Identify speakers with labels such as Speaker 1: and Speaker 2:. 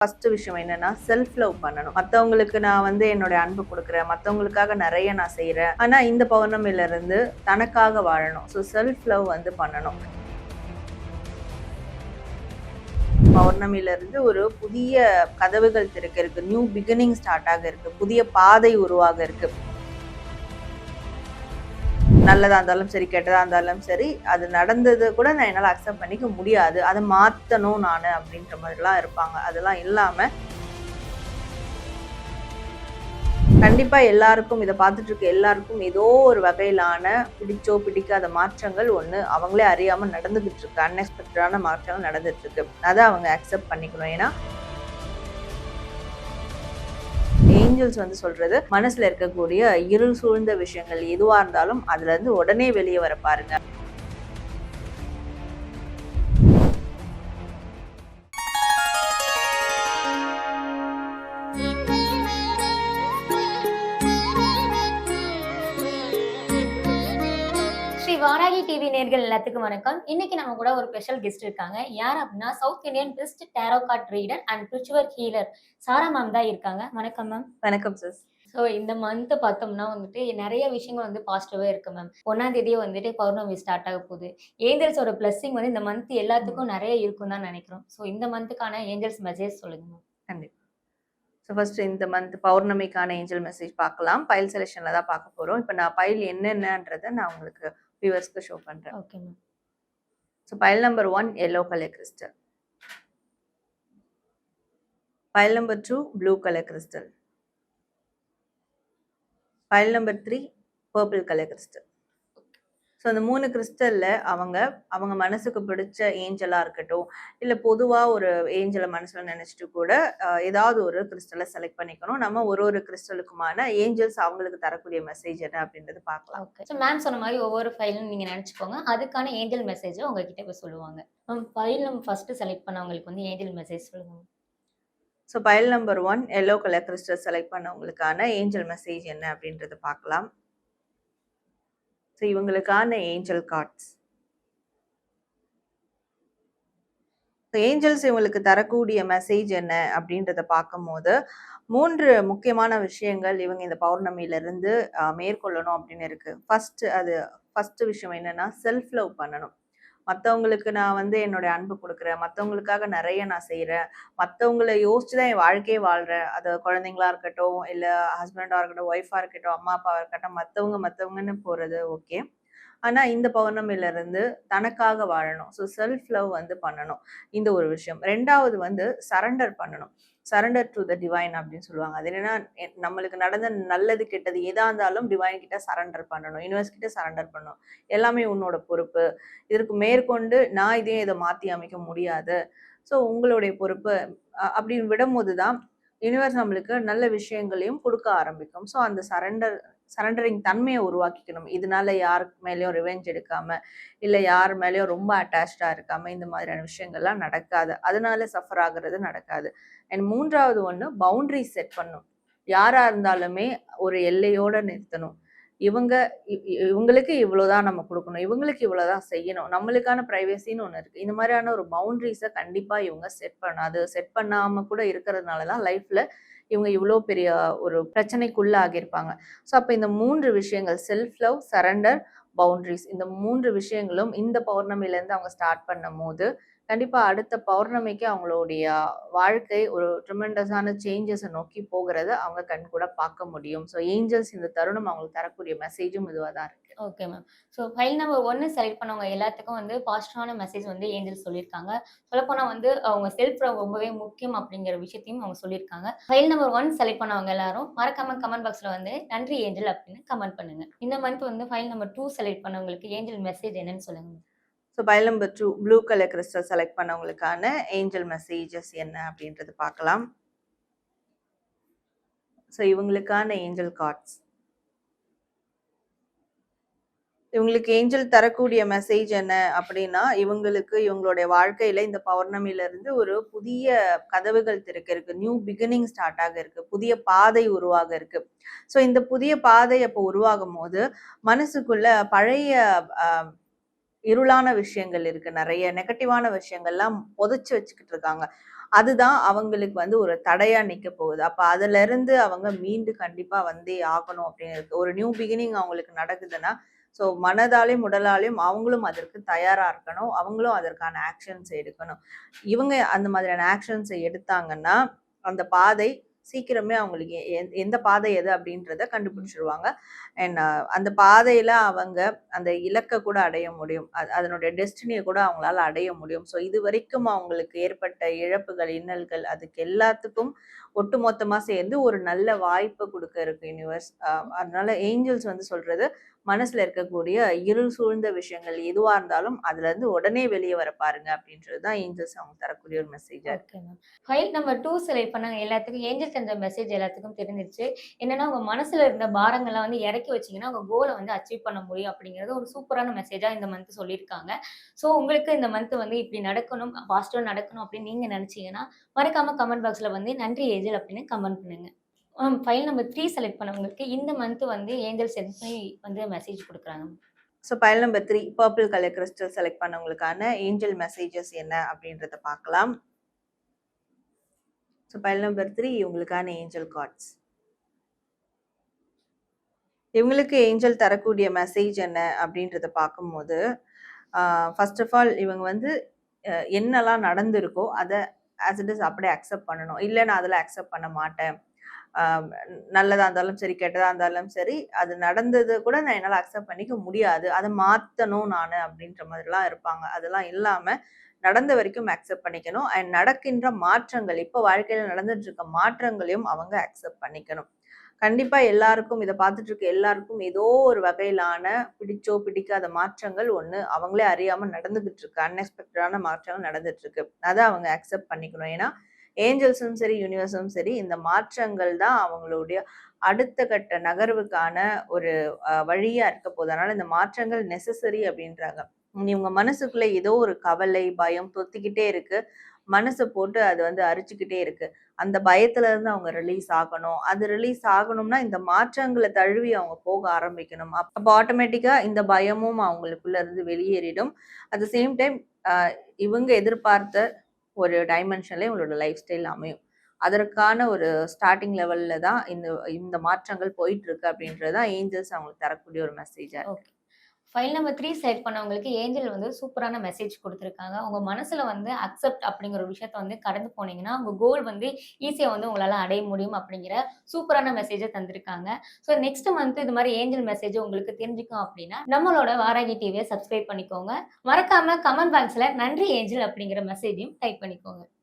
Speaker 1: First விஷயம் என்னன்னா self love பண்ணணும். மற்றவங்களுக்கு நான் என்னுடைய அன்பு கொடுக்குறேன், மற்றவங்களுக்காக நிறைய நான் செய்கிறேன். ஆனால் இந்த பௌர்ணமியில இருந்து தனக்காக வாழணும். ஸோ செல்ஃப் லவ் பண்ணணும். பௌர்ணமியில இருந்து ஒரு புதிய கதவுகள் திறக்க இருக்கு, நியூ பிகினிங் ஸ்டார்ட் ஆக இருக்கு, புதிய பாதை உருவாக இருக்கு. நல்லதா இருந்தாலும் சரி, கெட்டதா இருந்தாலும் சரி, அது நடந்தது கூட நான் என்னால் அக்செப்ட் பண்ணிக்க முடியாது, அதை மாற்றணும் நான் அப்படின்ற மாதிரிலாம் இருப்பாங்க. அதெல்லாம் இல்லாமல் கண்டிப்பாக எல்லாருக்கும், இதை பார்த்துட்டு இருக்க எல்லாருக்கும் ஏதோ ஒரு வகையிலான பிடிச்சோ பிடிக்காத மாற்றங்கள் ஒன்று அவங்களே அறியாமல் நடந்துகிட்டு இருக்கு. அன்எக்ஸ்பெக்டடான மாற்றங்கள் நடந்துட்டு இருக்கு. அதை அவங்க அக்செப்ட் பண்ணிக்கணும். ஏன்னா ஏஞ்சல்ஸ் சொல்றது, மனசுல இருக்கக்கூடிய இருள் சூழ்ந்த விஷயங்கள் எதுவா இருந்தாலும் அதுல இருந்து உடனே வெளியே வர பாருங்க.
Speaker 2: வாராகி டிவி நேர்கள் எல்லாத்துக்கும் வணக்கம். இன்னைக்கு நம்ம கூட ஒரு ஸ்பெஷல் கெஸ்ட் இருக்காங்க. யார் அப்படின்னா south Indian best tarot card reader and spiritual healer Sara ma'am தான் இருக்காங்க. வணக்கம் மேம்.
Speaker 1: வணக்கம் சிஸ்.
Speaker 2: ஸோ இந்த மந்த் பார்த்தோம்னா நிறைய விஷயங்கள் பாசிட்டிவா இருக்கு மேம். 1ஆம் தேதியே பௌர்ணமி ஸ்டார்ட் ஆக போகுது. ஏஞ்சல்ஸோட பிளஸிங் இந்த மந்த் எல்லாத்துக்கும் நிறைய இருக்கும் தான் நினைக்கிறோம். ஸோ இந்த மந்த்துக்கான ஏஞ்சல்ஸ் மெசேஜ் சொல்லுங்க மேம்.
Speaker 1: கண்டிப்பா. ஸோ ஃபர்ஸ்ட் இந்த மந்த் பௌர்ணமிக்கான ஏஞ்சல் மெசேஜ் பார்க்கலாம். பைல் செலெக்ஷன்ல தான் பார்க்க போறோம். இப்போ நான் பைல் என்னென்னன்றதை நான் உங்களுக்கு வியூவர்ஸ்க்கு ஷோ பண்றேன்.
Speaker 2: Okay ma'am.
Speaker 1: So pile number 1 yellow color crystal. Pile number 2 blue color crystal. Pile number 3 purple color crystal. So அந்த 3 கிறிஸ்டல்ல அவங்க மனசுக்கு பிடிச்ச ஏஞ்சலா இருக்கட்டும், இல்லை பொதுவாக ஒரு ஏஞ்சலை மனசுல நினைச்சிட்டு கூட ஏதாவது ஒரு கிறிஸ்டலை செலக்ட் பண்ணிக்கணும். நம்ம ஒரு கிறிஸ்டலுக்குமான ஏஞ்சல்ஸ் அவங்களுக்கு தரக்கூடிய மெசேஜ் என்ன அப்படின்றது பார்க்கலாம்.
Speaker 2: ஓகே. ஸோ மேம் சொன்ன மாதிரி ஒவ்வொரு ஃபைலும் நீங்க நினைச்சுக்கோங்க. அதுக்கான ஏஞ்சல் மெசேஜ் உங்ககிட்ட இப்போ சொல்லுவாங்க. மேம் ஃபைல் நம்ம ஃபர்ஸ்ட் செலக்ட் பண்ணவங்களுக்கு ஏஞ்சல் மெசேஜ் சொல்லுங்க.
Speaker 1: So pile number 1 yellow colour crystal select பண்ணவங்களுக்கான ஏஞ்சல் மெசேஜ் என்ன அப்படின்றத பார்க்கலாம். ஸோ இவங்களுக்கான ஏஞ்சல் கார்ட்ஸ். ஏஞ்சல்ஸ் இவங்களுக்கு தரக்கூடிய மெசேஜ் என்ன அப்படின்றத பார்க்கும்போது 3 முக்கியமான விஷயங்கள் இவங்க இந்த பௌர்ணமியில இருந்து மேற்கொள்ளணும் அப்படின்னு இருக்கு. ஃபர்ஸ்ட் விஷயம் என்னன்னா செல்ஃப் லவ் பண்ணணும். மற்றவங்களுக்கு நான் என்னுடைய அன்பு கொடுக்குறேன், மற்றவங்களுக்காக நிறைய நான் செய்கிறேன், மற்றவங்களை யோசிச்சு தான் என் வாழ்க்கையே வாழ்கிறேன். அது குழந்தைங்களா இருக்கட்டும், இல்லை ஹஸ்பண்டாக இருக்கட்டும், ஒய்ஃபாக இருக்கட்டும், அம்மா அப்பாவாக இருக்கட்டும், மற்றவங்கன்னு போகிறது ஓகே. ஆனால் இந்த பௌர்ணமியில இருந்து தனக்காக வாழணும். ஸோ செல்ஃப் லவ் பண்ணணும். இந்த ஒரு விஷயம். 2வது சரண்டர் பண்ணணும். சரண்டர் டு த டிவைன் அப்படின்னு சொல்லுவாங்க. அது என்னன்னா, நம்மளுக்கு நடந்த நல்லது கெட்டது எதா இருந்தாலும் டிவைன் கிட்ட சரண்டர் பண்ணணும், யூனிவர்ஸ் கிட்ட சரண்டர் பண்ணணும். எல்லாமே உன்னோட பொறுப்பு, இதற்கு மேற்கொண்டு நான் இதை மாற்றி அமைக்க முடியாது, ஸோ உங்களுடைய பொறுப்பு அப்படின்னு விடும்போது தான் யூனிவர்ஸ் நம்மளுக்கு நல்ல விஷயங்களையும் கொடுக்க ஆரம்பிக்கும். ஸோ அந்த சரண்டரிங் தன்மையை உருவாக்கிக்கணும். இதனால யாருக்கு மேலேயும் ரிவெஞ்ச் எடுக்காம, இல்லை யார் மேலேயும் ரொம்ப அட்டாச்சாக இருக்காம இந்த மாதிரியான விஷயங்கள்லாம் நடக்காது. அதனால சஃபர் ஆகுறது நடக்காது. அண்ட் 3வது பவுண்டரிஸ் செட் பண்ணும். யாரா இருந்தாலுமே ஒரு எல்லையோட நிறுத்தணும். இவங்களுக்கு இவ்வளோதான் நம்ம கொடுக்கணும், இவங்களுக்கு இவ்வளோதான் செய்யணும், நம்மளுக்கான ப்ரைவசின்னு ஒன்று இருக்குது. இந்த மாதிரியான ஒரு பவுண்டரிஸை கண்டிப்பாக இவங்க செட் பண்ணணும். அது செட் பண்ணாமல் கூட இருக்கிறதுனால தான் லைஃப்பில் இவங்க இவ்வளோ பெரிய ஒரு பிரச்சனைக்குள்ள ஆகியிருப்பாங்க. ஸோ அப்போ இந்த 3 விஷயங்கள் செல்ஃப் லவ், சரண்டர், பவுண்டரிஸ், இந்த 3 விஷயங்களும் இந்த பௌர்ணமியிலேருந்து அவங்க ஸ்டார்ட் பண்ணும் போது கண்டிப்பா அடுத்த பௌர்ணமிக்கு அவங்களுடைய வாழ்க்கை ஒரு ட்ரிமெண்டஸான சேஞ்சஸை நோக்கி போகிறத அவங்க கண் கூட பார்க்க முடியும். ஸோ ஏஞ்சல்ஸ் இந்த தருணம் அவங்களுக்கு தரக்கூடிய மெசேஜும் இதுவாக தான் இருக்கு.
Speaker 2: Okay ma'am. So file number 1 select பண்ணவங்க எல்லாத்துக்கும் பாசிட்டிவான மெசேஜ் ஏஞ்சல்ஸ் சொல்லியிருக்காங்க. சொல்லப்போனால் அவங்க செல்ஃப் லவ் ரொம்பவே முக்கியம் அப்படிங்கிற விஷயத்தையும் அவங்க சொல்லியிருக்காங்க. ஃபைல் நம்பர் 1 செலக்ட் பண்ணவங்க எல்லாரும் மறக்காம கமெண்ட் பாக்ஸில் நன்றி ஏஞ்சல் அப்படின்னு கமெண்ட் பண்ணுங்க. இந்த மந்த் ஃபைல் நம்பர் 2 செலக்ட் பண்ணவங்களுக்கு ஏஞ்சல் மெசேஜ் என்னன்னு சொல்லுங்க.
Speaker 1: So pile number 2 blue colour crystal select பண்ணவங்களுக்கான ஏஞ்சல் மெசேஜஸ் என்ன அப்படின்றது பார்க்கலாம். ஸோ இவங்களுக்கான ஏஞ்சல் கார்ட்ஸ். இவங்களுக்கு ஏஞ்சல் தரக்கூடிய மெசேஜ் என்ன அப்படின்னா, இவங்களுடைய வாழ்க்கையில இந்த பௌர்ணமியில இருந்து ஒரு புதிய கதவுகள் திறக்க இருக்கு, நியூ பிகினிங் ஸ்டார்ட் ஆக இருக்கு, புதிய பாதை உருவாக இருக்கு. ஸோ இந்த புதிய பாதை அப்போ உருவாகும் போது மனசுக்குள்ள பழைய இருளான விஷயங்கள் இருக்கு, நிறைய நெகட்டிவான விஷயங்கள்லாம் புதைச்சு வச்சுக்கிட்டு இருக்காங்க. அதுதான் அவங்களுக்கு வந்து ஒரு தடையா நிக்க போகுது. அப்ப அதிலிருந்து அவங்க மீண்டு கண்டிப்பா வந்தே ஆகணும் அப்படின்னு இருக்கு. ஒரு நியூ பிகினிங் அவங்களுக்கு நடக்குதுன்னா, ஸோ மனதாலயும், உடலாலயும் அவங்களும் அதற்கு தயாரா இருக்கணும். அவங்களும் அதற்கான ஆக்ஷன்ஸ் எடுக்கணும். இவங்க அந்த மாதிரியான ஆக்ஷன்ஸ எடுத்தாங்கன்னா, அந்த பாதை சீக்கிரமே அவங்களுக்கு எந்த பாதை எது அப்படின்றத கண்டுபிடிச்சுருவாங்க. அண்ட் அந்த பாதையில அவங்க அந்த இலக்க கூட அடைய முடியும். அதனுடைய டெஸ்டினிய கூட அவங்களால அடைய முடியும். ஸோ இதுவரைக்கும் அவங்களுக்கு ஏற்பட்ட இழப்புகள், இன்னல்கள் அதுக்கு எல்லாத்துக்கும் ஒட்டுமொத்தமா சேர்ந்து ஒரு நல்ல வாய்ப்ப குடுக்க இருக்கு யுனிவர்ஸ். அதனால ஏஞ்சல்ஸ் வந்து சொல்றது, மனசுல இருக்கக்கூடிய இருள் சூழ்ந்த விஷயங்கள் எதுவா இருந்தாலும் அதுலருந்து உடனே வெளிய வர பாருங்க அப்படின்றது தான் ஏஞ்சல்ஸ் அவங்க தரக்கூடிய ஒரு மெசேஜா இருக்கு.
Speaker 2: Okay ma'am. File number 2 select பண்ணாங்க எல்லாத்துக்கும் ஏஞ்சல் தந்த மெசேஜ் எல்லாத்துக்கும் தெரிஞ்சிருச்சு. என்னன்னா, உங்க மனசுல இருந்த பாரங்கள்லாம் வந்து இறக்கி வச்சீங்கன்னா, உங்க கோல வந்து அச்சீவ் பண்ண முடியும் அப்படிங்கிறது ஒரு சூப்பரான மெசேஜா இந்த மந்த் சொல்லியிருக்காங்க. ஸோ உங்களுக்கு இந்த மந்த் வந்து இப்படி நடக்கணும், பாசிட்டிவா நடக்கணும் அப்படின்னு நீங்க நினைச்சீங்கன்னா, மறக்காம கமெண்ட் பாக்ஸ்ல வந்து நன்றி ஏஞ்சல் அப்படின்னு கமெண்ட் பண்ணுங்க. ஃபைல் நம்பர் 3 செலக்ட் பண்ணவங்களுக்கு இந்த மந்த் வந்து ஏஞ்சல் சென்ட் பண்ணி வந்து மெசேஜ் குடுக்குறாங்க.
Speaker 1: So pile number 3 purple colour crystal select பண்ணவங்களுக்கான ஏஞ்சல் மெசேஜஸ் என்ன அப்படின்றத பார்க்கலாம். ஸோ பைல் நம்பர் 3 இவங்களுக்கான ஏஞ்சல் கார்ட்ஸ். இவங்களுக்கு ஏஞ்சல் தரக்கூடிய மெசேஜ் என்ன அப்படின்றத பார்க்கும்போது, ஃபர்ஸ்ட் ஆஃப் ஆல் இவங்க வந்து என்னலாம் நடந்திருக்கோ அத ஆஸ் இட் இஸ் அப்படியே அக்செப்ட் பண்ணணும். இல்ல நான் அதெல்லாம் அக்செப்ட் பண்ண மாட்டேன். ஆ நல்லதா இருந்தாலும் சரி, கெட்டதா இருந்தாலும் சரி, அது நடந்தது கூட நான் என்னால அக்செப்ட் பண்ணிக்க முடியாது. அத மாத்தணும் நானு அப்படின்ற மாதிரிலாம் இருப்பாங்க. அதெல்லாம் இல்லாம நடந்த வரைக்கும் அக்செப்ட் பண்ணிக்கணும். அண்ட் நடக்கின்ற மாற்றங்கள், இப்ப வாழ்க்கையில நடந்துட்டு இருக்க மாற்றங்களையும் அவங்க அக்செப்ட் பண்ணிக்கணும். கண்டிப்பா எல்லாருக்கும் இத பார்த்துட்டு இருக்க எல்லாருக்கும் ஏதோ ஒரு வகையிலான பிடிச்சோ, பிடிக்காத மாற்றங்கள் ஒண்ணு அவங்களே அறியாம நடந்துகிட்டு இருக்கு. அன்எக்ஸ்பெக்டடான மாற்றங்கள் நடந்துட்டு இருக்கு. அத அவங்க அக்செப்ட் பண்ணிக்கணும். ஏன்னா, ஏஞ்சல்ஸும் சரி, யூனிவர்ஸும் சரி, இந்த மாற்றங்கள் தான் அவங்களுடைய அடுத்த கட்ட நகர்வுக்கான ஒரு வழியா இருக்க போகுது. அதனால இந்த மாற்றங்கள் நெசசரி அப்படின்றாங்க. இவங்க மனசுக்குள்ள ஏதோ ஒரு கவலை, பயம் தொத்திக்கிட்டே இருக்கு. மனச போட்டு அது வந்து அரிச்சுக்கிட்டே இருக்கு. அந்த பயத்துல இருந்து அவங்க ரிலீஸ் ஆகணும். அது ரிலீஸ் ஆகணும்னா, இந்த மாற்றங்கள தழுவி அவங்க போக ஆரம்பிக்கணும். அப்ப ஆட்டோமேட்டிக்கா இந்த பயமும் அவங்களுக்குள்ள இருந்து வெளியேறிடும். அட் த சேம் டைம் அ இவங்க எதிர்பார்த்த ஒரு டைமென்ஷன்ல இவங்களோட லைஃப் ஸ்டைல் அமையும். அதற்கான ஒரு ஸ்டார்ட்டிங் லெவல்ல தான் இந்த இந்த மாற்றங்கள் போயிட்டு இருக்கு அப்படின்றது தான் ஏஞ்சல்ஸ் அவங்களுக்கு தரக்கூடிய ஒரு மெசேஜா இருக்கு.
Speaker 2: ஓகே. ஃபைல் நம்பர் 3 செலக்ட் பண்ணவங்களுக்கு ஏஞ்சல் வந்து சூப்பரான மெசேஜ் குடுத்துருக்காங்க. உங்க மனசுல வந்து அக்செப்ட் அப்படிங்கிற ஒரு விஷயத்த வந்து கடந்து போனீங்கன்னா, உங்க கோல் வந்து ஈஸியா வந்து உங்களால அடைய முடியும் அப்படிங்கிற சூப்பரான மெசேஜ தந்திருக்காங்க. ஸோ நெக்ஸ்ட் மந்த் இது மாரி ஏஞ்சல் மெசேஜ் உங்களுக்கு தெரிஞ்சுக்கும் அப்படின்னா, நம்மளோட வாராகி டிவிய சப்ஸ்கிரைப் பண்ணிக்கோங்க. மறக்காம கமெண்ட் பாக்ஸ்ல நன்றி ஏஞ்சல் அப்படிங்கிற மெசேஜையும் டைப் பண்ணிக்கோங்க.